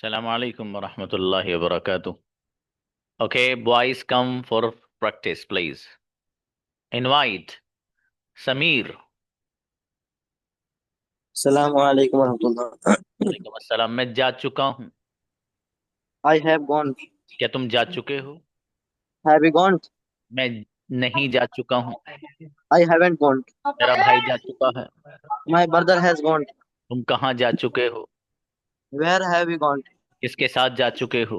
Assalamu alaikum wa rahmatullahi wa barakatuh. Okay, boys, come for practice, please. Invite Samir. Assalamu alaikum warahmatullah. वालेकुम अस्सलाम। मैं जा चुका हूँ। I have gone. क्या तुम जा चुके हो? Have you gone? मैं नहीं जा चुका हूँ। I haven't gone. मेरा भाई जा चुका है। My brother has gone. तुम कहाँ जा चुके हो? Where have you gone? किसके साथ जा चुके हो?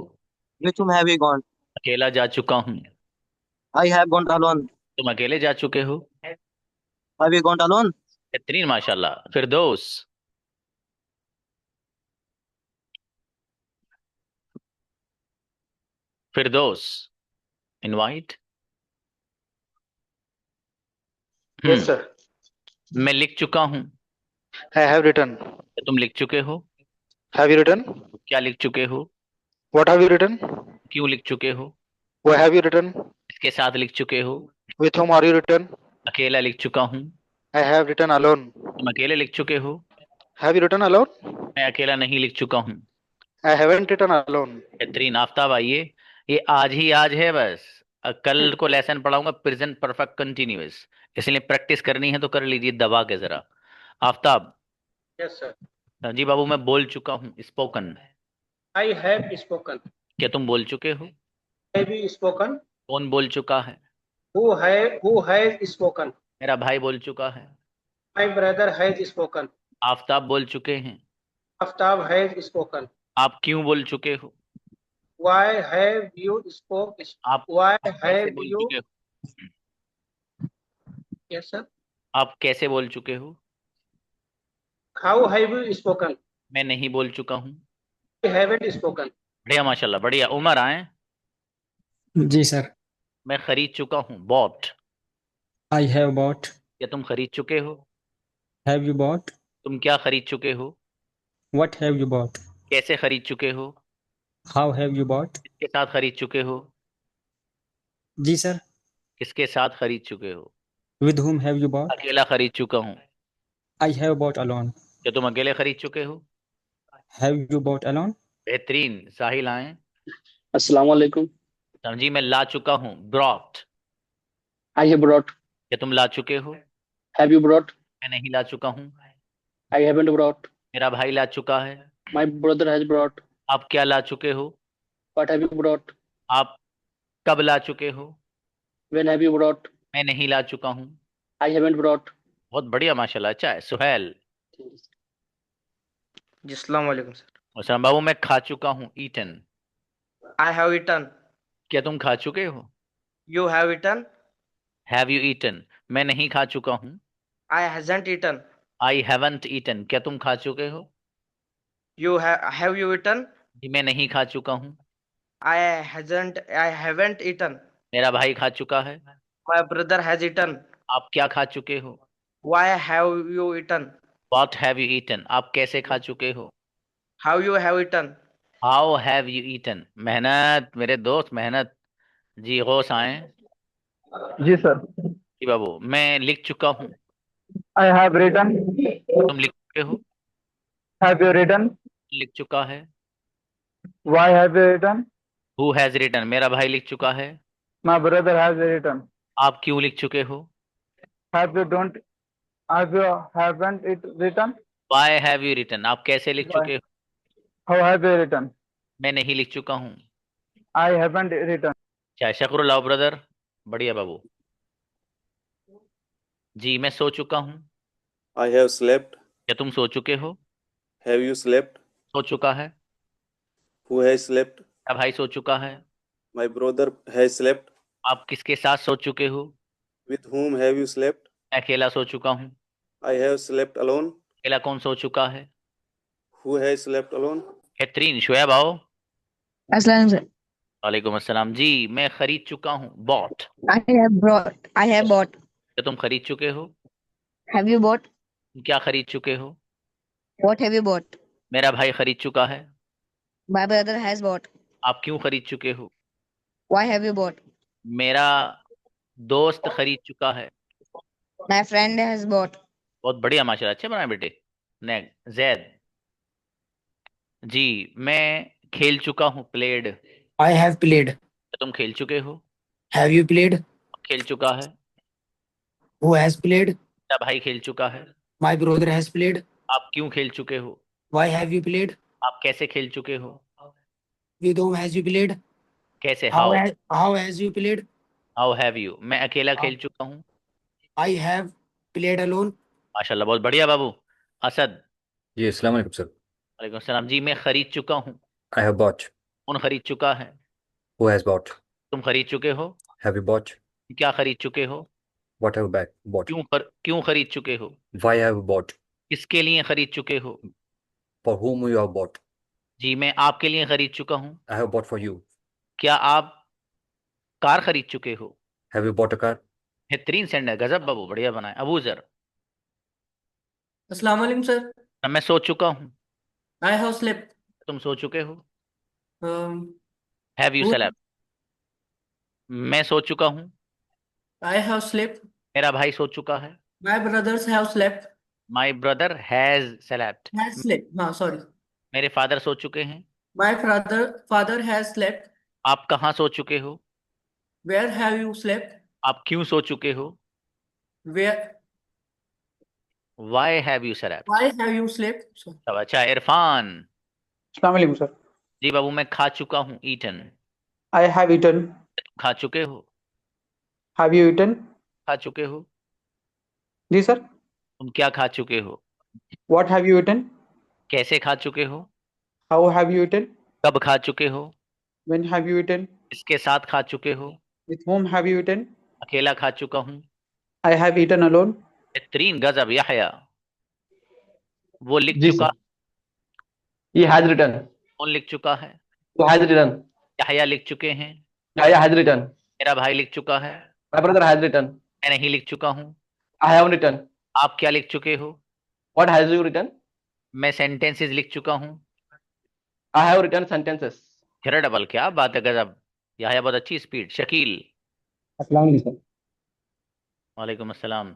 With whom have you gone? अकेला जा चुका हूँ। I have gone alone. तुम अकेले जा चुके हो? Have you gone alone? बेहतरीन, माशाल्लाह। फिरदौस। फिरदौस, इनवाइट। Yes, sir. मैं लिख चुका हूँ। I have written. क्या तुम लिख चुके हो? Have you written? क्या लिख चुके हो? What have you written? क्यों लिख चुके हो? Why have you written? किसके साथ लिख चुके हो? With whom are you written? अकेला लिख चुका हूँ। I have written alone. तुम अकेले लिख चुके हो? Have you written alone? मैं अकेला नहीं लिख चुका हूँ। I haven't written alone. बेहतरीन। आफ्ताब आइए। ये आज ही आज है बस। कल को लेसन पढ़ाऊंगा प्रेजेंट परफेक्ट कंटिन्यूअस, इसलिए प्रैक्टिस करनी है तो कर लीजिए दबा के जरा। आफ्ताब। Yes, sir. जी बाबू, मैं बोल चुका हूँ। स्पोकन। I have spoken. क्या तुम बोल चुके हो? Have you spoken? कौन बोल चुका है? Who has spoken? मेरा भाई बोल चुका है। My brother has spoken. Aftab बोल चुके हैं। Aftab has spoken. आप क्यों बोल चुके हो? Why have you spoken? आप Why कैसे have बोल you? चुके हो? Yes, sir. आप कैसे बोल चुके हो? How have you spoken? मैं नहीं बोल चुका हूँ। I haven't spoken. बढ़िया, माशाल्लाह, बढ़िया। उमर आए। जी सर। मैं खरीद चुका हूँ। बॉट। I have bot. क्या तुम खरीद चुके हो? Have you bot? तुम क्या खरीद चुके हो? What have you bot? कैसे खरीद चुके हो? How have you bot? किसके साथ खरीद चुके हो? जी सर। किसके साथ खरीद चुके हो? With whom have you bot? अकेला खरीद चुका हूँ। I have bot alone. क्या तुम अकेले खरीद चुके हो? Have you bot alone? बेहतरीन। साहिल आए। Assalamu alaikum. जी, मैं ला चुका हूँ। ब्रॉट। I have brought. क्या तुम ला चुके हो? Have you brought? मैं नहीं ला चुका हूँ। I haven't brought. मेरा भाई ला चुका है। My brother has brought. आप क्या ला चुके हो? What have you brought? आप कब ला चुके हो? When have you brought? मैं नहीं ला चुका हूँ। I haven't brought. बहुत बढ़िया, माशाल्लाह। अच्छा है। सुहेल। जी अस्सलाम वालेकुम सर। अच्छा बाबू, मैं खा चुका हूँ। ईटन। I have eaten. क्या तुम खा चुके हो? You have eaten. Have you eaten? मैं नहीं खा चुका हूँ। I hasn't eaten. I haven't eaten. क्या तुम खा चुके हो? You have you eaten. जी, मैं नहीं खा चुका हूँ। I haven't eaten. मेरा भाई खा चुका है। My brother has eaten. आप क्या खा चुके हो? Why have you eaten. What have you eaten? आप कैसे खा चुके हो? How you have eaten. How have you eaten? मेहनत मेरे दोस्त, मेहनत। जी, गौस आए। जी सर। जी बाबू, मैं लिख चुका हूँ। I have written. तुम लिख चुके हो? Have you written? लिख चुका है। Why have you written? Who has written? मेरा भाई लिख चुका है। My brother has written. आप क्यों लिख चुके हो? Have you don't? Have you haven't it written? Why have you written? आप कैसे लिख Why? चुके हो? How have you written? मैं नहीं लिख चुका हूँ। I haven't written. क्या शकरुल्लाह ब्रदर। बढ़िया बाबू। जी, मैं सो चुका हूँ। I have slept. क्या तुम सो चुके हो? Have you slept? सो चुका है। Who has slept? मेरा भाई सो चुका है। My brother has slept. आप किसके साथ सो चुके हो? With whom have you slept? मैं अकेला सो चुका हूँ। I have slept alone. अकेला कौन सो चुका है? Who has slept alone? बेहतरीन। शुएब आओ। Aslam sir. वालेकुम अस्सलाम। जी, मैं खरीद चुका हूँ। Bot. I have brought. I have bought. क्या तुम खरीद चुके हो? Have you bought? तुम क्या खरीद चुके हो? What have you bought? मेरा भाई खरीद चुका है। My brother has bought. आप क्यों खरीद चुके हो? Why have you bought? मेरा दोस्त खरीद चुका है। My friend has bought. बहुत बढ़िया, माशाल्लाह। अच्छे बनाए बेटे। ने जैद। जी, मैं खेल चुका हूँ, प्लेड। I have played. तुम खेल चुके हो। Have you played? खेल चुका है। Who has played? मेरा भाई खेल चुका है। My brother has played. आप क्यों खेल चुके हो? Why have you played? आप कैसे खेल चुके हो? With whom has you played? कैसे, How how? how has you played? How have you? मैं अकेला Uh, खेल चुका हूँ। I have played alone. माशाल्लाह, बहुत बढ़िया बाबू। असद। जी अस्सलाम वालेकुम सर। वालेकुम सलाम जी। मैं खरीद चुका हूँ। I have bought. कौन खरीद चुका है? Who has bought? तुम खरीद चुके हो। Have you bought? क्या खरीद चुके हो? What have back bought? क्यों खरीद चुके हो? Why have bought? किसके लिए खरीद चुके हो? For whom you have bought? जी, मैं आपके लिए खरीद चुका हूँ। I have bought for you. क्या आप कार खरीद चुके हो? Have you bought a car? बेहतरीन सेंड, गजब बाबू, बढ़िया बनाए। अबू जर। अस्सलाम वालेकुम सर। मैं सो चुका हूँ। I have slept. तुम सो चुके हो। um, have you who- slept? मैं सो चुका हूँ। I have slept. मेरा भाई सो चुका है। My brothers have slept. My brother has slept. Has slept. हाँ sorry. मेरे फादर सो चुके हैं। My father has slept. आप कहाँ सो चुके हो? Where have you slept? आप क्यों सो चुके हो? Where? Y have you slept? Why have you slept? Sorry. अच्छा, इरफान। अस्सलाम वालेकुम सर। जी बाबू, मैं खा चुका हूँ, ईटन। I have eaten. खा चुके हो। Have you eaten? खा चुके हो। जी सर। तुम क्या खा चुके हो? What have you eaten? कैसे खा चुके हो? How have you eaten? कब खा चुके हो? When have you eaten? किसके साथ खा चुके हो? With whom have you eaten? अकेला खा चुका हूँ। I have eaten alone. बेहतरीन, गजब। यहया। वो लिख जी चुका। सर। He has written. कौन लिख चुका है? Who has written? यहया लिख चुके हैं। Yahya has written. मेरा भाई लिख चुका है। My brother has written. मैं नहीं लिख चुका हूँ। I have written. आप क्या लिख चुके हो? What has you written? मैं सेंटेंसेस लिख चुका हूँ। I have written sentences. Double, क्या बात है, गजब। यहया, बहुत अच्छी स्पीड। शकील। अस्सलाम वालेकुम सर। वालेकुम अस्सलाम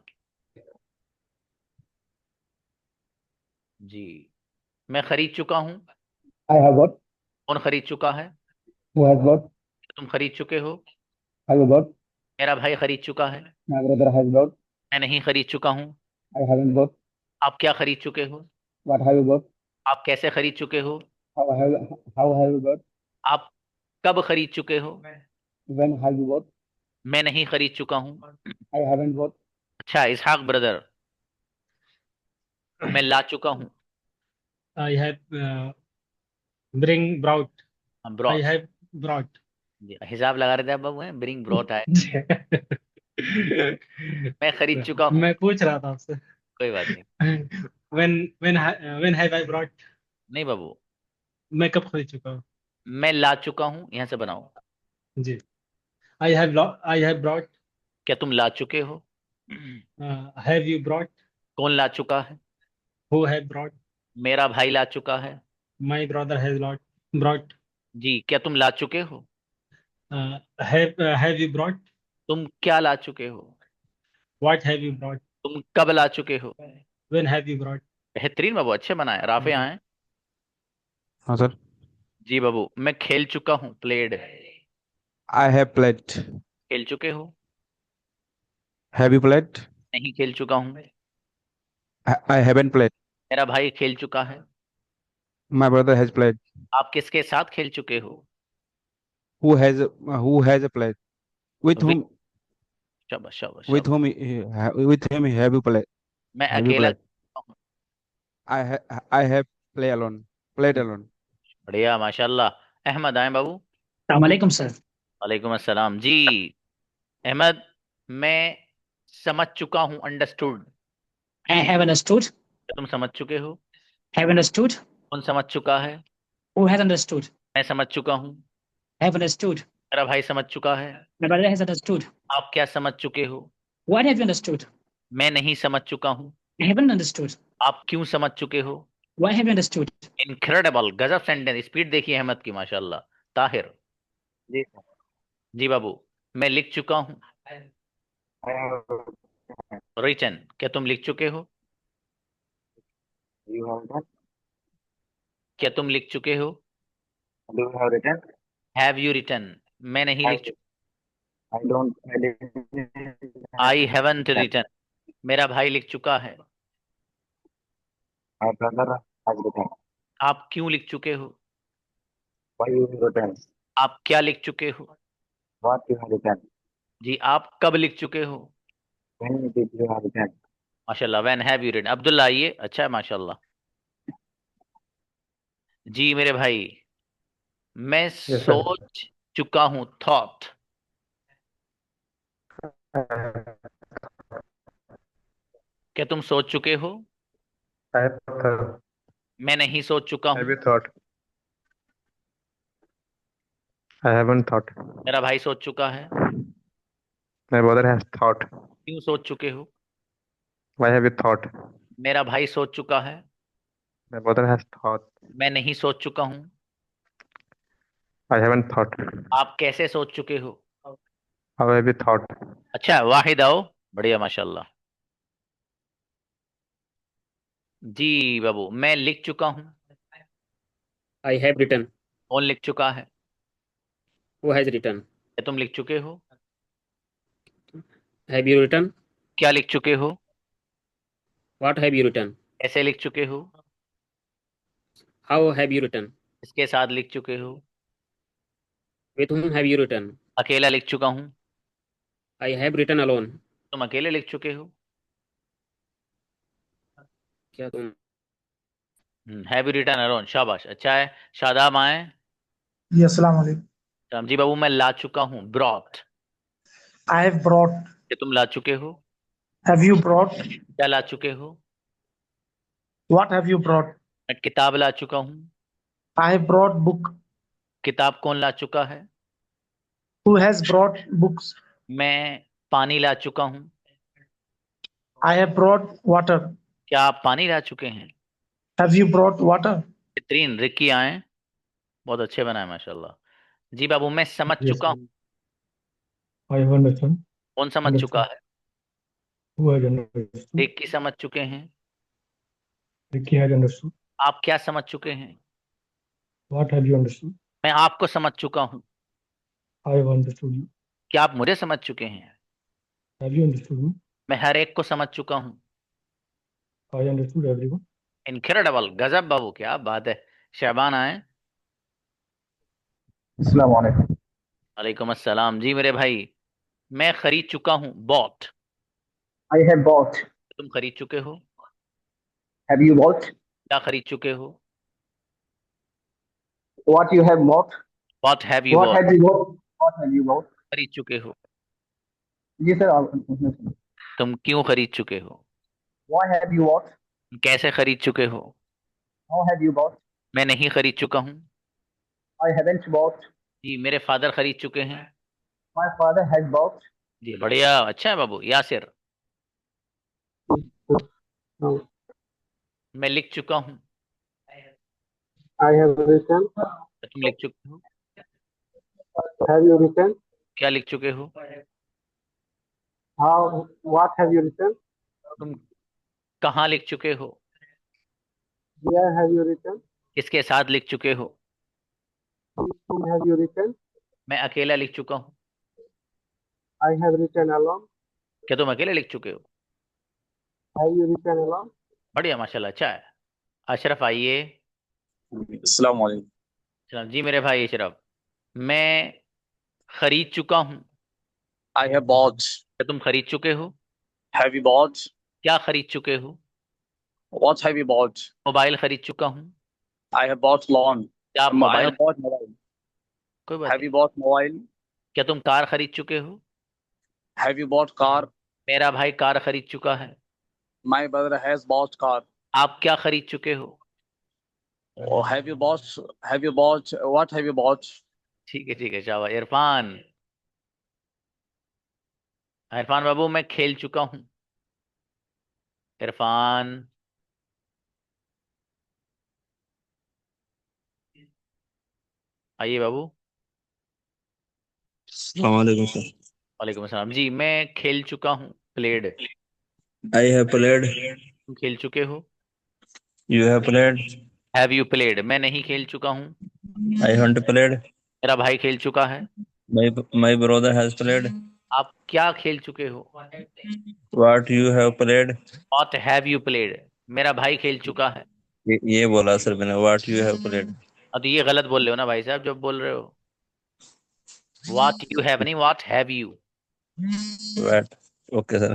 जी। मैं खरीद चुका हूँ। I have bought. कौन खरीद चुका है? Who has bought? तुम खरीद चुके हो। Have you bought? मेरा भाई खरीद चुका है। My brother has bought. मैं नहीं खरीद चुका हूँ। I haven't bought. आप क्या खरीद चुके हो? What have you bought? आप कैसे खरीद चुके हो? How have you bought? आप कब खरीद चुके हो? When have you bought? मैं नहीं खरीद चुका हूँ। I haven't bought. अच्छा, इसहाक ब्रदर। मैं ला चुका हूँ। I have brought. I brought. have brought. हिसाब लगा रहे थे आप बाबू, हैं ब्रिंग ब्रॉट आए। मैं खरीद चुका हूँ। मैं पूछ रहा था आपसे। कोई बात नहीं। when have I brought? नहीं बाबू, मैं कब खरीद चुका हूँ? मैं ला चुका हूँ, यहाँ से बनाओ। जी। I have brought. क्या तुम ला चुके हो? Have you brought? कौन ला चुका है? Who have brought? मेरा भाई ला चुका है। My brother has brought. जी, क्या तुम ला चुके हो? Have you brought? तुम क्या ला चुके हो? What have you brought? तुम कब ला चुके हो? When have you brought? बेहतरीन बाबू, अच्छे बनाए। राफे आए। हाँ सर। जी बाबू, मैं खेल चुका हूँ, प्लेड। I have played. खेल चुके हो। Have you played? नहीं खेल चुका हूँ। I haven't played. मेरा भाई खेल चुका है। My brother has played. आप किसके साथ खेल चुके हो? Who has played? With whom? शाबाश शाबाश With शाबाश। whom have you played? मैं Have you अकेला played? I have played alone. Played alone. बढ़िया, माशाल्लाह। अहमद आए बाबू। अस्सलाम वालेकुम सर। वालेकुम अस्सलाम जी। अहमद, मैं समझ चुका हूँ, अंडरस्टूड। I have understood. तुम समझ चुके हो। Have understood. कौन समझ चुका है? Who has understood? मैं समझ चुका हूँ। Have understood. मेरा भाई समझ चुका है। My brother has understood. आप क्या समझ चुके हो? What have you understood? मैं नहीं समझ चुका हूँ। I haven't understood. आप क्यों समझ चुके हो? Why have you understood? Incredible, गजब सेंटेंस। स्पीड देखिए अहमद की, माशाल्लाह। ताहिर। जी जी बाबू, मैं लिख चुका हूँ। रिचन, क्या तुम लिख चुके हो? क्या तुम लिख चुके हो? Do you have written? Have you written, मैं नहीं लिख चुका। I don't. I didn't. I haven't written, मेरा भाई लिख चुका है। My brother has written. आप क्यों लिख चुके हो? Why you have written? आप क्या लिख चुके हो? What you have written? जी, आप कब लिख चुके हो? When did you have written? माशाल्लाह, when have you written. Abdullah आइए, अच्छा है माशाल्लाह। जी मेरे भाई, मैं सोच चुका हूं, थॉट। क्या तुम सोच चुके हो? I have thought. मैं नहीं सोच चुका हूं। Have you thought? I haven't thought. मेरा भाई सोच चुका है। My brother has thought. क्यों सोच चुके हो? Why have you thought? मेरा भाई सोच चुका है। My brother has thought. मैं नहीं सोच चुका हूं। I haven't thought. आप कैसे सोच चुके हो? How have you thought? अच्छा, वाहिद आओ, बढ़िया माशाल्लाह। जी बाबू, मैं लिख चुका हूं। I have written. कौन लिख चुका है? Who has written? क्या तुम लिख चुके हो? Have you written? क्या लिख चुके हो? What have you written? कैसे लिख चुके हो? How have you written? इसके साथ लिख चुके हो? With whom have you written? अकेला लिख चुका हूं। I have written alone. तुम अकेले लिख चुके हो? क्या तुम? हैव यू रिटन अलोन, शाबाश, अच्छा है। शादाब आए। जी अस्सलाम वालेकुम। जी बाबू, मैं ला चुका हूँ, ब्रॉट। I have brought. क्या तुम ला चुके हो? Have you brought? क्या ला चुके हो? What have you brought? मैं किताब ला चुका हूँ। I have brought book. किताब कौन ला चुका है? Who has brought books? मैं पानी ला चुका हूँ। I have brought water. क्या आप पानी ला चुके हैं? Have you brought water? बेहतरीन, रिक्की आए, बहुत अच्छे बनाए माशाल्लाह। जी बाबू, मैं समझ चुका हूँ। I have understood. कौन समझ चुका है? Who has understood? रिक्की समझ चुके हैं। Ricky has understood. आप क्या समझ चुके हैं? What have you understood? मैं आपको समझ चुका हूँ। I have understood you. क्या आप मुझे समझ चुके हैं? Have you understood me? मैं हर एक को समझ चुका हूँ। I understood everyone. इनक्रेडिबल, गजब बाबू, क्या बात है। शहबान आए। अस्सलाम वालेकुम। वालेकुम अस्सलाम। जी मेरे भाई, मैं खरीद चुका हूँ, बॉट। I have bought. तुम खरीद चुके हो? Have you bought? क्या खरीद चुके हो? What you have bought? What have you What bought? have you bought? What have you bought? खरीद चुके हो? जी सर आप तुम क्यों खरीद चुके हो? Why have you bought? कैसे खरीद चुके हो? How have you bought? मैं नहीं खरीद चुका हूँ। I haven't bought. जी, मेरे फादर खरीद चुके हैं। My father has bought. जी बढ़िया, अच्छा है बाबू। यासिर, मैं लिख चुका हूँ। I have written. तुम लिख चुके हो? Have you written? क्या लिख चुके हो? How? What have you written? तुम कहाँ लिख चुके हो? Where have you written? किसके साथ लिख चुके हो? With whom have you written? मैं अकेला लिख चुका हूँ। I have written alone. क्या तुम अकेले लिख चुके हो? Have you written alone? बढ़िया माशाल्लाह, अच्छा है। अशरफ आइए। अस्सलाम वालेकुम। चलो जी मेरे भाई अशरफ, मैं खरीद चुका हूँ। I have bought. क्या तुम खरीद चुके हो? Have you bought? क्या खरीद चुके हो? What have you bought? Mobile खरीद चुका हूँ। I have bought lawn. क्या आप I mobile? have bought mobile. कोई बात Have नहीं। you bought mobile? क्या तुम कार खरीद चुके हो? Have you bought car? मेरा भाई कार खरीद चुका है। My brother has bought car. आप क्या खरीद चुके हो? Oh, have you bought? Have you bought? What have you bought? ठीक है शाबाश। इरफान, इरफान बाबू, मैं खेल चुका हूँ। इरफान, आइए बाबू। अस्सलाम वालेकुम सर। वालेकुम अस्सलाम। जी, मैं खेल चुका हूँ, प्लेड। I have played. तुम खेल चुके हो? You have played. Have you played, मैं नहीं खेल चुका हूँ। I haven't played. मेरा भाई खेल चुका है। My brother has played. आप क्या खेल चुके हो? What you have played? What have you played? मेरा भाई खेल चुका है। ये बोला सर मैंने, What you have played. अब तो ये गलत बोल रहे हो ना भाई साहब जब बोल रहे हो। What you have नहीं, what have you? What? Okay sir.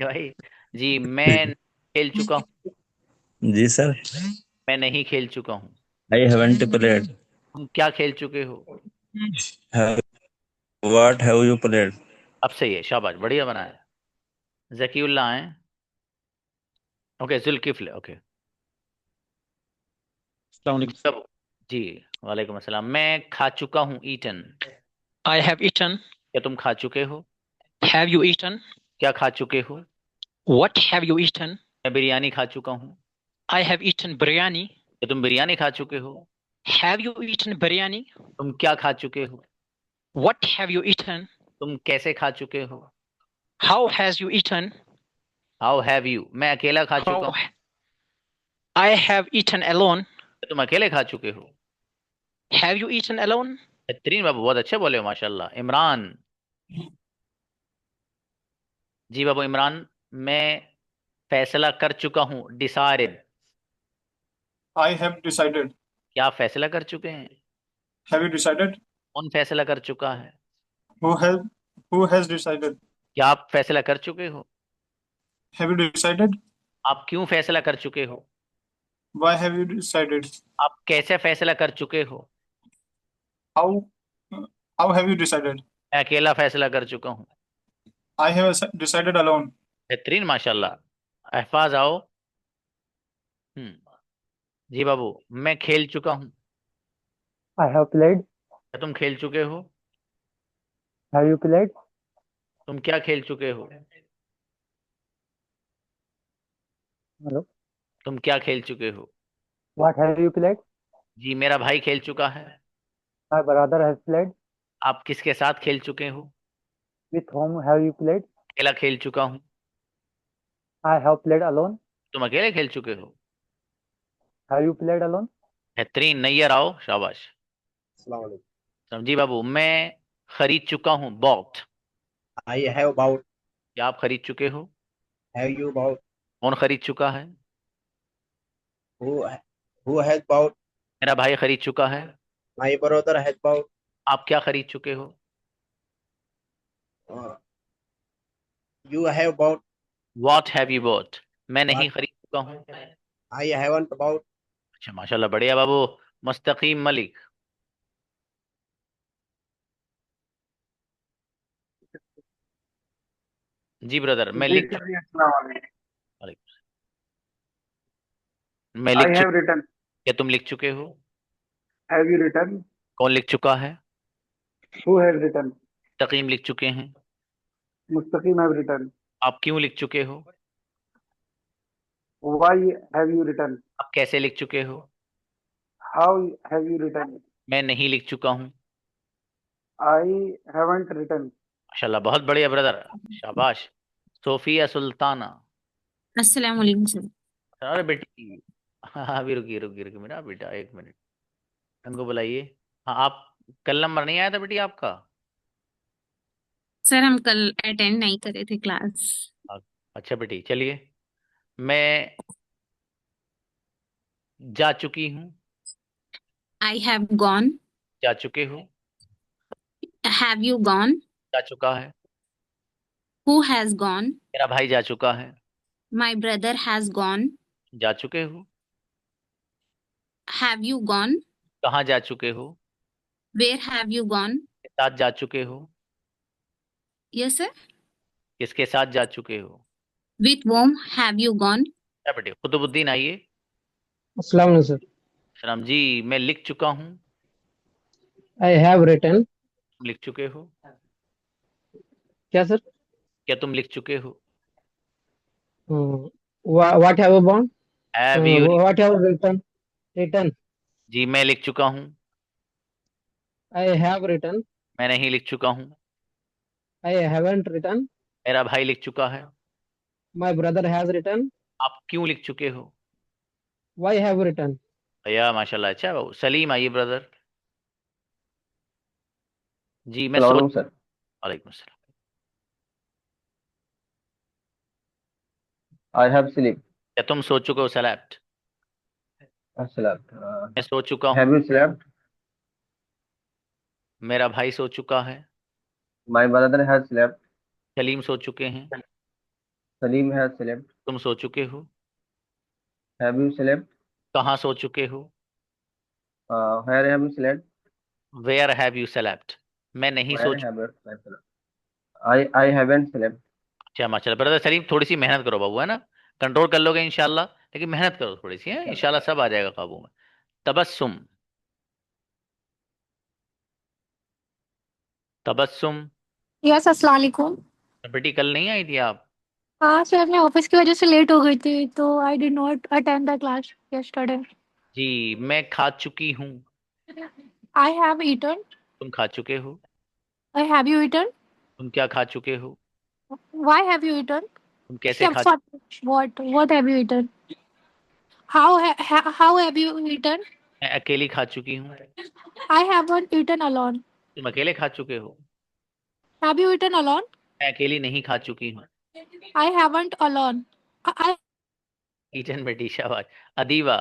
भाई जी मैं खेल चुका हूँ। जी सर। मैं नहीं खेल चुका हूँ। I haven't played. तुम क्या खेल चुके हो? What have you played? अब सही है, शाबाश, बढ़िया बनाया। जकीउल्ला आए। ओके, जुल्किफ्ल। ओके जी, वालेकुम अस्सलाम। मैं खा चुका हूँ, ईटन। I have eaten. क्या तुम खा चुके हो? Have you eaten? क्या खा चुके हो? What have you eaten? मैं बिरयानी खा चुका हूँ। I have eaten biryani. क्या तुम बिरयानी खा चुके हो? Have you eaten biryani? तुम क्या खा चुके हो? What have you eaten? तुम कैसे खा चुके हो? How has you eaten? How have you? मैं अकेला खा चुका हूँ। I have eaten alone. तुम अकेले खा चुके हो? Have you eaten alone? बेहतरीन बाबू, बहुत अच्छे बोले हो माशाल्लाह। इमरान जी बाबू, इमरान मैं फैसला कर चुका हूँ, डिसाइडेड। I have decided. क्या आप फैसला कर चुके हैं? Have you decided? कौन फैसला कर चुका है? Who has decided? क्या आप फैसला कर चुके हो? Have you decided? आप क्यों फैसला कर चुके हो? Why have you decided? आप कैसे फैसला कर चुके हो? How have you decided? मैं अकेला फैसला कर चुका हूँ। I have decided alone. बेहतरीन माशाल्लाह। अहफाज आओ। जी बाबू, मैं खेल चुका हूँ। I have played. क्या तुम खेल चुके हो? Have you played? तुम क्या खेल चुके हो? Hello. तुम क्या खेल चुके हो? What have you played? जी मेरा भाई खेल चुका है। My brother has played. आप किसके साथ खेल चुके हो? With whom have you played? अकेला खेल चुका हूँ। I have played alone. तुम अकेले खेल चुके हो? Have you played alone? बेहतरीन, नैयर आओ, शाबाश। जी बाबू, मैं खरीद चुका हूँ, बॉट। I have bought. क्या आप खरीद चुके हो? Have you bought? कौन खरीद चुका है? Who has bought? मेरा भाई खरीद चुका है। My brother has bought. आप क्या खरीद चुके हो? You have bought. What have you bought? मैं नहीं खरीद चुका हूँ। I haven't bought. अच्छा माशाल्लाह, बढ़िया बाबू। मुस्तकीम मलिक। जी ब्रदर, मैं लिख I चुका। have written. क्या तुम लिख चुके हो? Have you written? कौन लिख चुका है? Who has written? तकीम लिख चुके हैं। Mustaqim have written. आप क्यों लिख चुके हो? Why have you written? आप कैसे लिख चुके हो? How have you written? मैं नहीं लिख चुका हूँ। I haven't written. माशाल्लाह, बहुत बढ़िया ब्रदर, शाबाश। सोफिया सुल्ताना। अस्सलाम वालेकुम सर। अरे बेटी, हाँ अभी रुकिए रुकिए रुकिए मेरा बेटा, एक मिनट, उनको बुलाइए। हाँ, आप कल नंबर नहीं आया था बेटी आपका? सर हम कल अटेंड नहीं करे थे क्लास। अच्छा बेटी, चलिए। मैं जा चुकी हूँ। I have gone. जा चुके हो? Have you gone? जा चुका है। Who has gone? मेरा भाई जा चुका है। My brother has gone. जा चुके हो? Have you gone? कहाँ जा चुके हो? Where have you gone? किसके साथ जा चुके हो? Yes sir. किसके साथ जा चुके हो? With whom have you gone? क्या बेटे, कुतुबुद्दीन आइए। अस्सलाम वालेकुम सर। सलाम जी, मैं लिख चुका हूँ। I have written. तुम लिख चुके हो? क्या सर? क्या तुम लिख चुके हो? What have you born? Have you? What have you written? Written. जी मैं लिख चुका हूँ। I have written. मैं नहीं लिख चुका हूँ। I haven't written. मेरा भाई लिख चुका है। My brother has written. आप क्यों लिख चुके हो? Why have you written? भैया माशाल्लाह, अच्छा बाबू। सलीम आइए ब्रदर। जी मैं Assalamualaikum, sir. वालेकुम अस्सलाम। I have slept. क्या तुम सो चुके हो? slept। Slept. मैं सो चुका Have हूँ। you slept? मेरा भाई सो चुका है। My brother has slept. Salim सो चुके हैं। Salim has slept. तुम सो चुके हो। Have you slept? कहाँ सो चुके हो? Where have you slept? Where have you slept? मैं नहीं सो Where have you slept? I haven't slept. अच्छा माशाल्लाह ब्रदर सलीम, थोड़ी सी मेहनत करो बाबू, है ना। कंट्रोल कर लोगे इंशाल्लाह, लेकिन मेहनत करो थोड़ी सी, है इंशाल्लाह सब आ जाएगा काबू में। तबस्सुम। तबस्सुम। यस, अस्सलाम वालेकुम। बेटी कल नहीं आई थी आप? हाँ सर, मैं ऑफिस की वजह से लेट हो गई थी तो I did not attend the class yesterday. जी मैं खा चुकी हूँ। I have eaten. तुम खा चुके हो। I have you eaten. तुम क्या खा चुके हो? Why have you eaten? तुम कैसे खा? What have you eaten? How have you eaten? मैं अकेली खा चुकी हूँ। I haven't eaten alone. तुम अकेले खा चुके हो। Have you eaten alone? मैं अकेली नहीं खा चुकी हूँ। I haven't alone. I kitchen में डी शाबाश। अदीबा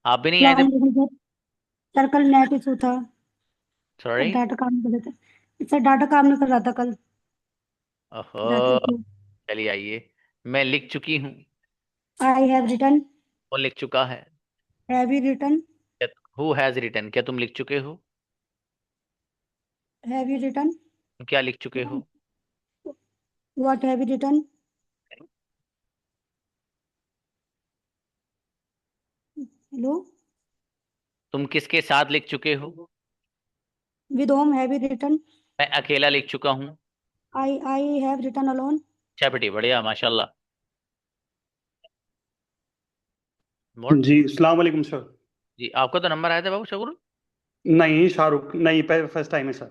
आप भी नहीं आए थे? सर कल नेट इशू था, सॉरी। डाटा काम नहीं कर रहा था। सर डाटा काम नहीं कर रहा था कल। ओहो चलिए आइए। मैं लिख चुकी हूँ। I have written. कौन लिख चुका है? Have you written? Who has written? क्या तुम लिख चुके हो? Have you written? तुम क्या लिख चुके हो? What have you written? Hello, तुम किसके साथ लिख चुके हो? With whom have you written? मैं अकेला लिख चुका हूँ। I have written alone. अच्छा बेटी बढ़िया माशाल्लाह। मोर जी अस्सलाम वालेकुम सर। जी आपका तो नंबर आया था बाबू शकरुल? नहीं शाहरुख नहीं, फर्स्ट टाइम है सर।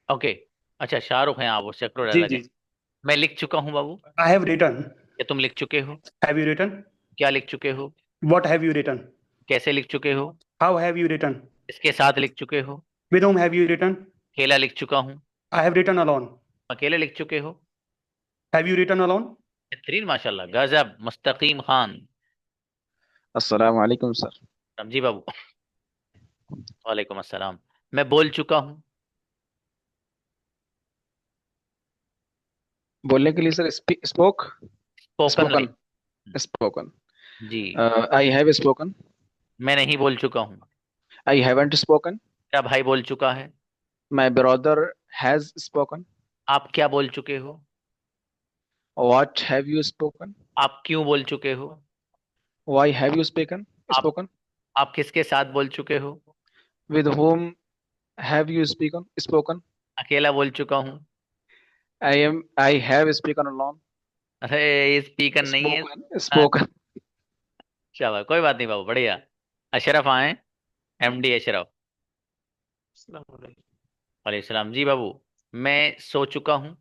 ओके अच्छा शाहरुख हैं आप, वो शकरुल जी अलग है। जी। मैं लिख चुका हूँ बाबू। आई हैव रिटन। क्या तुम लिख चुके हो? Have you written? क्या लिख चुके हो? What have you written? कैसे लिख चुके हो? How have you written? इसके साथ लिख चुके हो? With whom have you written? अकेला लिख चुका हूँ। I have written alone. अकेले लिख चुके हो? Have you written alone? बेहतरीन माशाल्लाह, गजब। मुस्तकीम खान। अस्सलाम वालेकुम सर। जी बाबू। वालेकुम अस्सलाम। मैं बोल चुका हूँ। बोलने के लिए सर स्पोक। Spoken spoken. जी। I have spoken. मैं नहीं बोल चुका हूँ। I haven't spoken. मेरा भाई बोल चुका है। My brother has spoken. आप क्या बोल चुके हो? What have you spoken. आप क्यों बोल चुके हो? व्हाई हैव यू स्पोकन आप स्पोकन। आप किसके साथ बोल चुके हो? With whom have you spoken. अकेला बोल चुका हूँ। I have spoken alone. अरे ये स्पीकर नहीं है। स्पोकन। शाबाश, कोई बात नहीं बाबू, बढ़िया। अशरफ आए, एमडी अशरफ। वालेकुम जी बाबू। मैं सो चुका हूँ।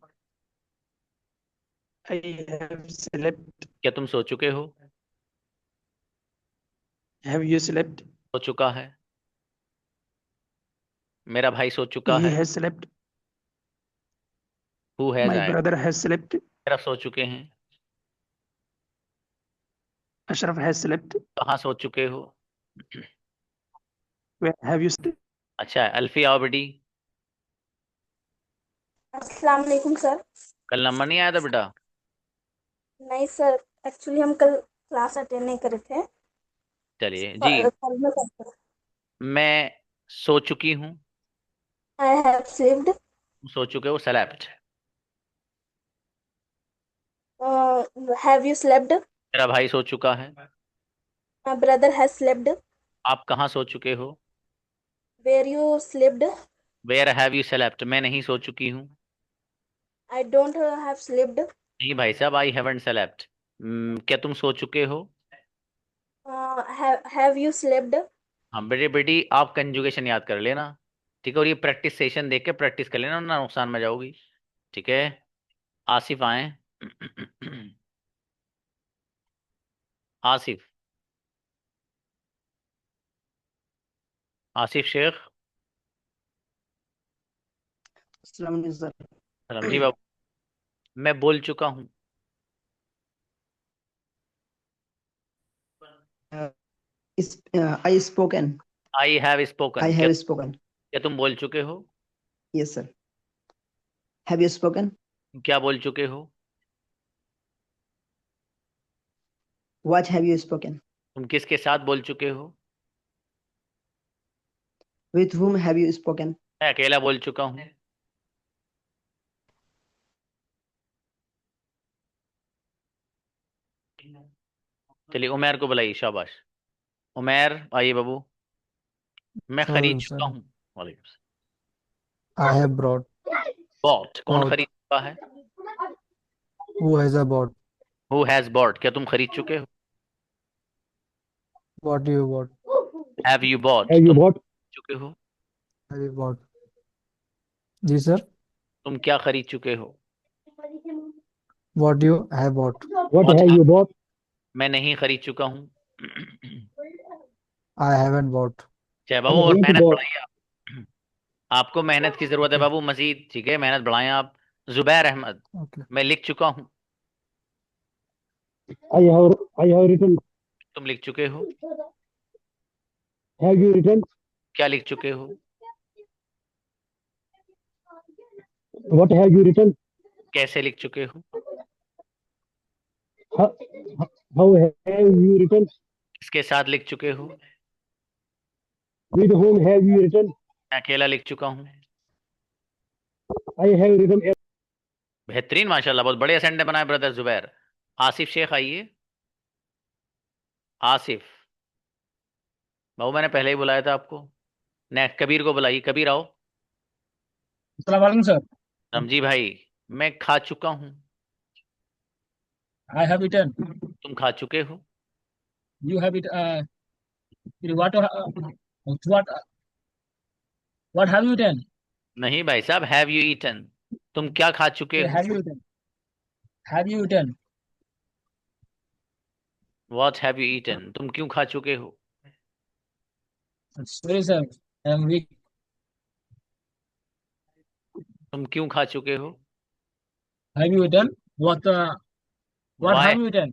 I have slept. क्या तुम सो चुके हो? Have you slept? सो चुका है। मेरा भाई सो चुका He है। has slept. Who has My आए? brother has slept. मेरा सो चुके हैं। Ashraf has slept. कहाँ सो चुके हो? Where have you slept? अच्छा अल्फी आओ बेटी। अस्सलाम वालेकुम सर। कल नंबर नहीं आया था बेटा? नहीं सर, एक्चुअली हम कल क्लास अटेंड नहीं करे थे। चलिए जी। कल में करते। मैं सो चुकी हूँ। I have slept. सो चुके हो, slept। Have you slapped? मेरा भाई सो चुका है। My brother has slept. आप कहाँ सो चुके हो? Where you slept? Where have you slept? मैं नहीं सो चुकी हूँ। I don't have slept. नहीं भाई साहब, आई हैवंट slept। क्या तुम सो चुके हो? Have you slept? हाँ बेटे बेटी, आप कंजुगेशन याद कर लेना, ठीक है। और ये प्रैक्टिस सेशन देख के प्रैक्टिस कर लेना, ना नुकसान में जाओगी, ठीक है। आसिफ आए। आसिफ। आसिफ शेख। सर। सलाम जी बाबू, मैं बोल चुका हूँ। I spoken. I have spoken. I have spoken. क्या तुम बोल चुके हो? Yes sir. Have you spoken? क्या बोल चुके हो? What have you spoken? तुम किसके साथ बोल चुके हो? With whom have you spoken? मैं अकेला बोल चुका हूँ। चलिए उमैर को बुलाइए, शाबाश। उमैर आइए बाबू। मैं खरीद चुका हूँ। वालेकुम सलाम। I have brought. बॉट, कौन Bought. खरीद चुका है? Who has a bought? Who has bought. क्या तुम खरीद चुके हो? What do you bought? Have you bought. Have you तुम bought? चुके हो? Have you bought? जी सर. तुम क्या खरीद चुके हो? What do you have bought? What What have you bought? मैं नहीं खरीद चुका हूँ। I haven't bought. चाहे I बाबू और haven't मेहनत bought. बढ़ाइए आप। आपको मेहनत की जरूरत है बाबू मजीद, ठीक है, मेहनत बढ़ाएं आप। जुबैर अहमद, Okay. मैं लिख चुका हूँ। I have written. तुम लिख चुके हो? Have you written? क्या लिख चुके हो? What have you written? कैसे लिख चुके हो? How, how have you written? किसके साथ लिख चुके हो? With whom have you written? मैं अकेला लिख चुका हूँ। I have written. बेहतरीन, माशाल्लाह, बहुत बढ़िया सेंटेंस बनाए ब्रदर जुबैर। आसिफ शेख आइए। आसिफ बाबू, मैंने पहले ही बुलाया था आपको। नेक्स्ट कबीर को बुलाइए। कबीर आओ। अस्सलाम वालेकुम सर। रमजी भाई, मैं खा चुका हूँ। I have eaten. तुम खा चुके हो? You have it. What have you eaten? नहीं भाई साहब, हैव यू ईटन। तुम क्या खा चुके हो? Have you eaten? Have you eaten? What have you eaten. तुम क्यों खा चुके हो? Sorry sir, I am weak. तुम क्यों खा चुके हो? Have you eaten? What Why? have you eaten?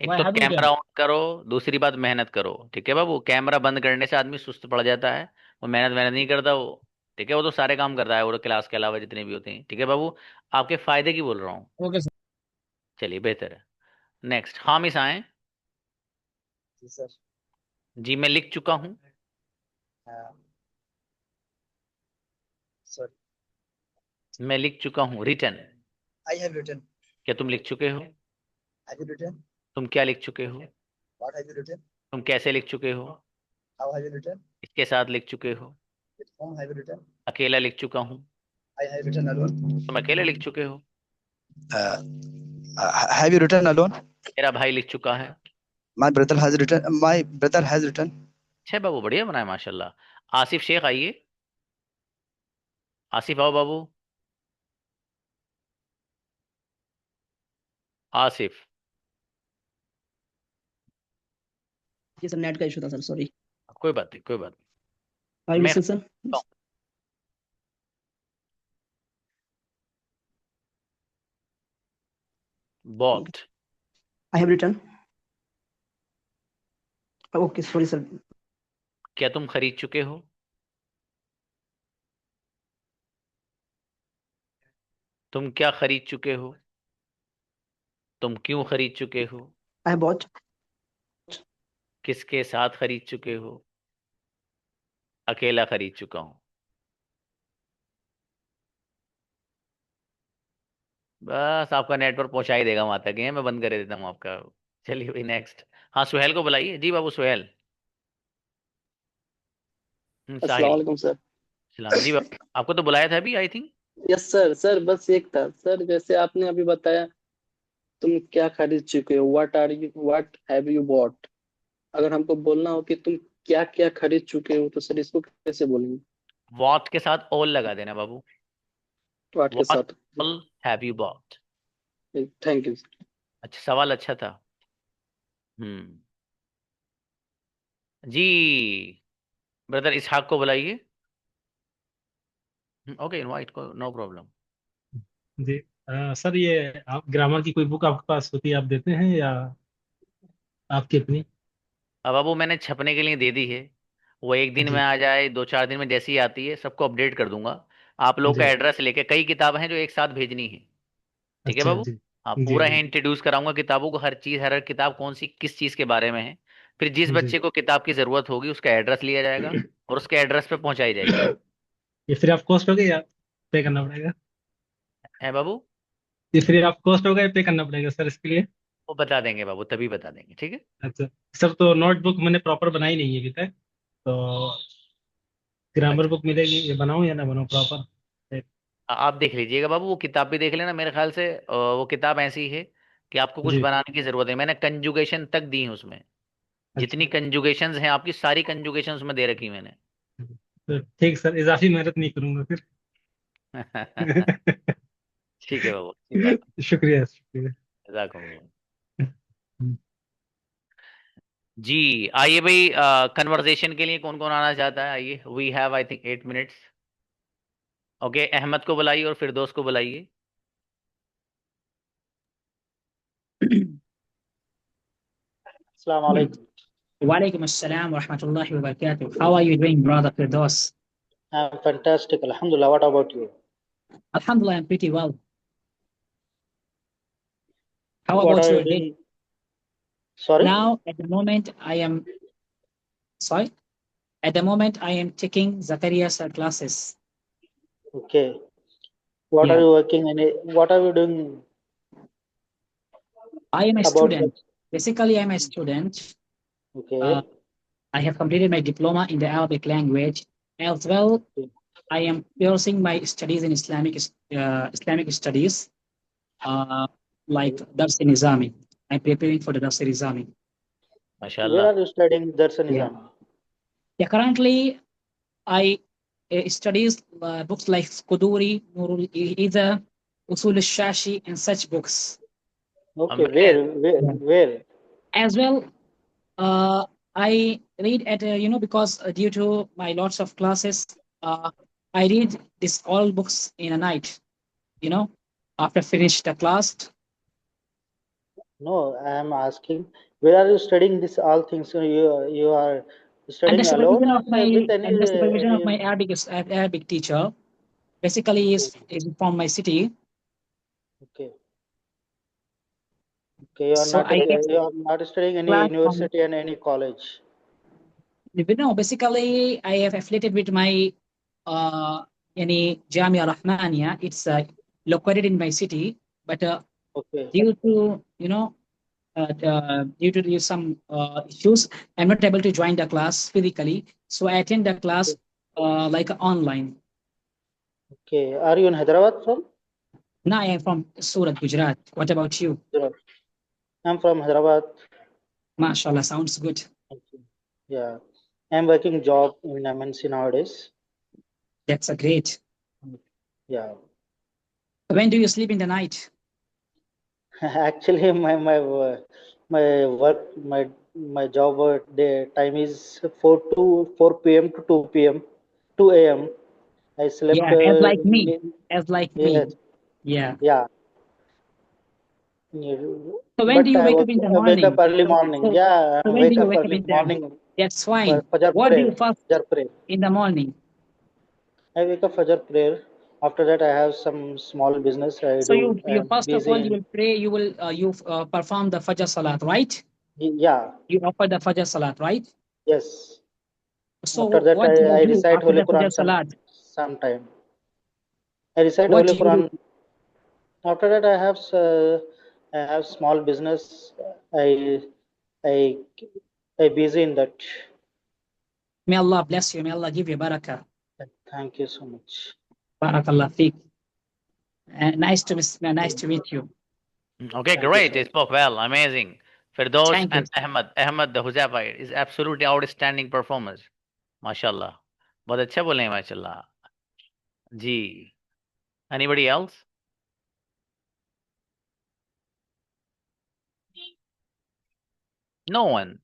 एक Why तो have you camera eaten? On करो, दूसरी बात मेहनत करो, ठीक है बाबू। कैमरा बंद करने से आदमी सुस्त पड़ जाता है, वो मेहनत मेहनत नहीं करता वो, ठीक है। वो तो सारे काम करता है वो तो क्लास के अलावा जितने भी होते हैं, ठीक है बाबू। आपके फायदे की बोल रहा हूँ। Okay sir. चलिए बेहतर है। नेक्स्ट हामिस आए। जी सर। जी मैं लिख चुका हूँ। Sorry. मैं लिख चुका हूँ। रिटर्न। I have written. क्या तुम लिख चुके हो? Have you written? तुम क्या लिख चुके हो? What have you written? तुम कैसे लिख चुके हो? How have you written? इसके साथ लिख चुके हो? With whom have you written? अकेला लिख चुका हूँ। I have written alone. तुम अकेले लिख चुके हो? Have you written alone? मेरा भाई लिख चुका है। My brother has written. My brother has written. अच्छा बाबू, बढ़िया बनाए माशाल्लाह। आसिफ शेख आइए। आसिफ आओ बाबू। आसिफ। जी सर, नेट का इशू था सर, सॉरी। कोई बात नहीं, कोई बात Are नहीं। you मैं listening, sir? Bot. I have written. Okay, sorry sir. क्या तुम खरीद चुके हो? तुम क्या खरीद चुके हो? तुम क्यों खरीद चुके हो? I have bought. किसके साथ खरीद चुके हो? अकेला खरीद चुका हूं। बस आपका नेटवर्क पहुंचा ही देगा वहां तक ही है, मैं बंद कर देता हूँ आपका। चलिए भाई नेक्स्ट। हाँ सुहेल को बुलाइए। जी बाबू सुहेल। अस्सलाम साहिल। वालेकुम सर। सलाम जी बाबू, आपको तो बुलाया था अभी I think. Yes sir. Sir बस एक था सर, जैसे आपने अभी बताया तुम क्या खरीद चुके हो, व्हाट हैव यू बॉट। अगर हमको बोलना हो कि तुम क्या क्या खरीद चुके हो, तो सर इसको कैसे बोलेंगे? वॉट के साथ ऑल लगा देना बाबू। व्हाट के साथ। All have you bot. Thank you. अच्छा सवाल अच्छा था। जी ब्रदर इसहाक को बुलाइए। ओके, इनवाइट को, नो प्रॉब्लम। जी सर, ये आप ग्रामर की कोई बुक आपके पास होती है, आप देते हैं या आपकी अपनी? अब बाबू मैंने छपने के लिए दे दी है, वो एक दिन में जी आ जाए, 2-4 दिन में जैसी आती है सबको अपडेट कर दूंगा। आप लोग का जी। एड्रेस लेके, कई किताबें हैं जो एक साथ भेजनी है, ठीक है अच्छा बाबू। जी। हाँ, जी पूरा जी इंट्रोड्यूस कराऊंगा किताबों को, हर चीज, हर हर किताब कौन सी किस चीज के बारे में है। फिर जिस जी। बच्चे को किताब की जरूरत होगी उसका एड्रेस लिया जाएगा और उसके एड्रेस पे पहुंचाई जाएगी। ये फ्री ऑफ कॉस्ट होगा या पे करना पड़ेगा? है बाबू, ये फ्री ऑफ कॉस्ट होगा या पे करना पड़ेगा सर इसके लिए? वो बता देंगे बाबू, तभी बता देंगे, ठीक है। अच्छा सर, तो नोटबुक मैंने प्रॉपर बनाई नहीं है अभी तक, तो ग्रामर अच्छा, बुक मिलेगी, ये बनाऊं या ना बनाऊं प्रॉपर? आप देख लीजिएगा बाबू, वो किताब भी देख लेना, मेरे ख्याल से वो किताब ऐसी है कि आपको कुछ जी। बनाने की जरूरत है। मैंने कंजुगेशन तक दी है उसमें, अच्छा जितनी कंजुगेशंस हैं आपकी, सारी कंजुगेशन उसमें दे रखी मैंने। तो ठीक सर, इजाफी मेहनत नहीं करूंगा फिर। ठीक है बाबू, अच्छी बात शुक्रिया शुक्रिया। है, जज़ाकल्लाह। जी, आइए भाई, कन्वर्सेशन के लिए कौन कौन आना चाहता है? आइए, we have I think 8 minutes. Okay, Ahmed को बुलाइए और फिर दोस्त को बुलाइए। अस्सलाम वालेकुम। Walaikum assalam wa rahmatullahi wa barakatuh. How are you doing, brother Firdaus? I'm fantastic. Alhamdulillah. What about you? Alhamdulillah, I'm pretty well. How What about are your you day? doing? Sorry? Now, at the moment, I am sorry. At the moment, I am taking Zacharias classes. Okay. What are Yeah, you working in? What are you doing I am a about student. Basically, I'm a student. Okay. I have completed my diploma in the Arabic language. As well, I am pursuing my studies in Islamic studies, like Dars Nizami. I'm preparing for the Dars Nizami. Where माशाल्लाह। are you studying Yeah. Darshanizam? Yeah, currently I studies books like Quduri, Nurul Ida, Usul al-Shashi, and such books. Okay. Yeah. Where? As well, I read at because due to my lots of classes, I read this all books in a night. After finish the class. No, I am asking, where are you studying this all things? So you are Under studying alone supervision or of my with any under supervision of my any? Arabic teacher. Basically, is from my city. Okay. Okay. So I get You are not studying any class from. university and any college. No, basically, I have affiliated with my any Jamia Rahmania. It's located in my city, but Okay. due to due to some issues, I'm not able to join the class physically. So I attend the class like online. Okay. Are you in Hyderabad from? Now I am from Surat, Gujarat. What about you? I'm from Hyderabad. MashaAllah, sounds good. Yeah. I'm working job in MNC nowadays. That's a great. Yeah. When do you sleep in the night? Actually, my work my job day time is 4 p.m. to 2 p.m. 2 a.m. I slept. Yeah, as like me. As like me. Yes. Yeah. Yeah. So when do But you wake up in the I wake up morning? early morning. So Yeah, I when do wake you up wake up early in the morning. That's fine. Fajr What do you prayer. fast Fajr prayer. in the morning? I wake up Fajr prayer. After that, I have some small business I So do. you I'm first of busy all you in. will pray, you will perform the Fajr Salat, right? Yeah. You offer the Fajr Salat, right? Yes. So After that, what do you I do recite after Holy the Fajr Quran Salat? sometime. I recite What Holy do you do? Quran. After that, I have small business. I I I busy in that. May Allah bless you. May Allah give you barakah. Thank you so much. Barakallah feek. Nice to meet you. Okay, Thank you great. so He much. spoke well. Amazing. Firdaus Thank you. and Ahmad. Ahmad, the Huzaifite, is absolutely outstanding performers. MashaAllah. बहुत अच्छा बोले हैं माशाल्लाह जी। Anybody else? No one.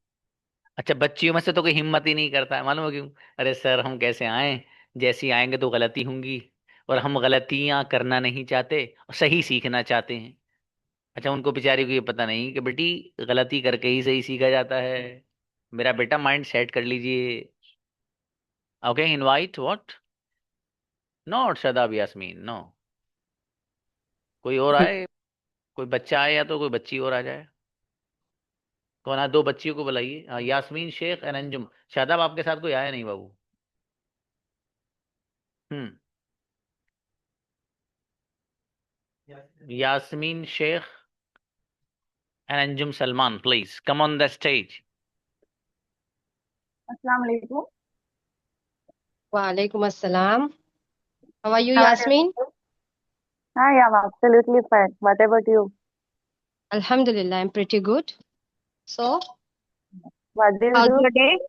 अच्छा, बच्चियों में से तो कोई हिम्मत ही नहीं करता है, मालूम है क्यों? अरे सर, हम कैसे आए, जैसी आएंगे तो गलती होंगी, और हम गलतियां करना नहीं चाहते और सही सीखना चाहते हैं। अच्छा, उनको बेचारी को ये पता नहीं कि बेटी गलती करके ही सही सीखा जाता है। मेरा बेटा माइंड सेट कर लीजिए। Okay, invite what? Not Shadab Yasmin, no. कोई और आए, कोई बच्चा आए या तो कोई बच्ची और आ जाए। कौन है? दो बच्चियों को बुलाइए। हाँ, यास्मीन शेख एंड अंजुम। शादाब आपके साथ कोई आया नहीं बाबू? हम्म। Yasmeen Shaikh and Anjum Salman, please come on the stage. Assalamu alaikum. Walaikum assalam. How are you, How are Yasmin? you? I am absolutely fine. What about you? Alhamdulillah, I'm pretty good. So, What do you how's do? your day?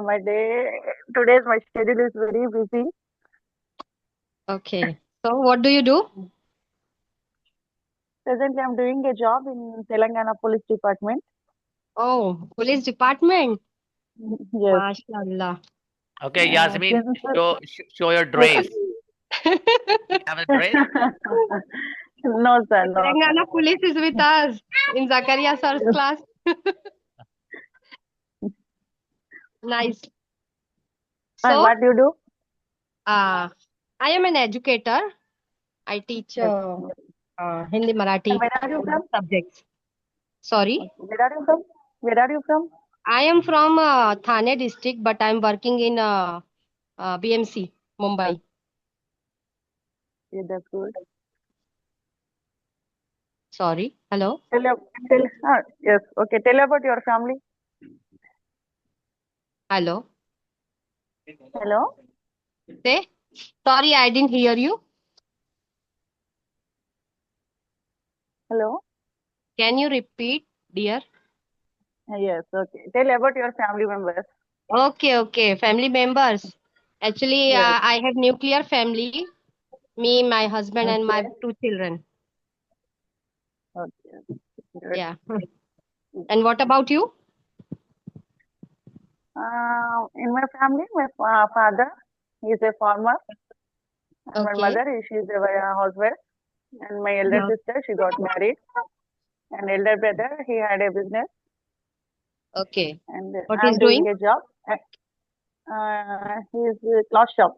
My day, today's my schedule is very busy. Okay. So, what do you do? Presently, I'm doing a job in Telangana Police Department. Oh, police department. Yes. MashaAllah. Okay, Yasmin, show your dress. Have a dress? No, sir, no. Telangana police is with us in Zakaria sir's class. Nice. And So, what do you do? I am an educator. I teach Hindi, Marathi And where are you from? subjects. Sorry. Where are you from? Where are you from? I am from Thane district, but I'm working in BMC, Mumbai. Yeah, that's good. Sorry. Hello. Yes. Okay. Tell about your family. Hello. Hello. Say. Sorry, I didn't hear you. Hello. Can you repeat, dear? Yes. Okay. Tell about your family members. Okay. Family members. Actually, Yes. I have nuclear family. Me, my husband, and my Okay. 2 children. Okay. Good. Yeah. And what about you? In my family, my father is a farmer, and my Okay. mother she is a housewife, and my elder Yeah. sister she got married, and elder brother he had a business, Okay. and What I'm is doing doing? a job. He is a cloth shop,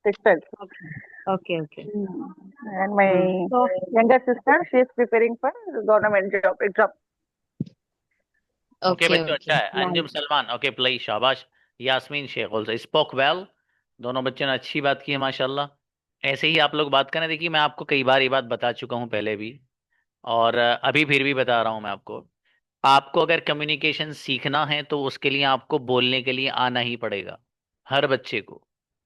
textiles. Okay. And my So, younger sister she is preparing for government job exam. Okay बच्चों, अच्छा है। Nice. Anjum Salman, okay please, शाबाश। Yasmeen Shaikh also spoke well. दोनों बच्चों ने अच्छी बात की है माशाल्लाह। ऐसे ही आप लोग बात करें। देखिए, मैं आपको कई बार ये बात बता चुका हूँ पहले भी, और अभी फिर भी बता रहा हूँ मैं आपको। आपको अगर कम्युनिकेशन सीखना है तो उसके लिए आपको बोलने के लिए आना ही पड़ेगा, हर बच्चे को।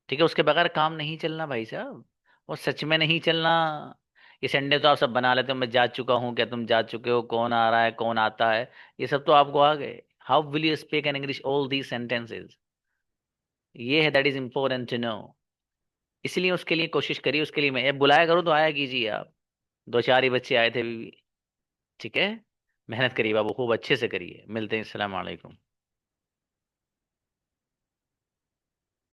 ठीक है, उसके बगैर काम नहीं चलना भाई साहब, वो सच में नहीं चलना। ये संडे तो आप सब बना लेते हो, मैं जा चुका हूँ, क्या तुम जा चुके हो, कौन आ रहा है, कौन आता है, ये सब तो आपको आ गए। How will you speak in English all these sentences, ये है, that is important to know. इसलिए उसके लिए कोशिश करिए, उसके लिए मैं बुलाया करूँ तो आया कीजिए आप। दो चार ही बच्चे आए थे अभी भी। ठीक है, मेहनत करिए बाबू, खूब अच्छे से करिए। मिलते हैं, अस्सलाम वालेकुम।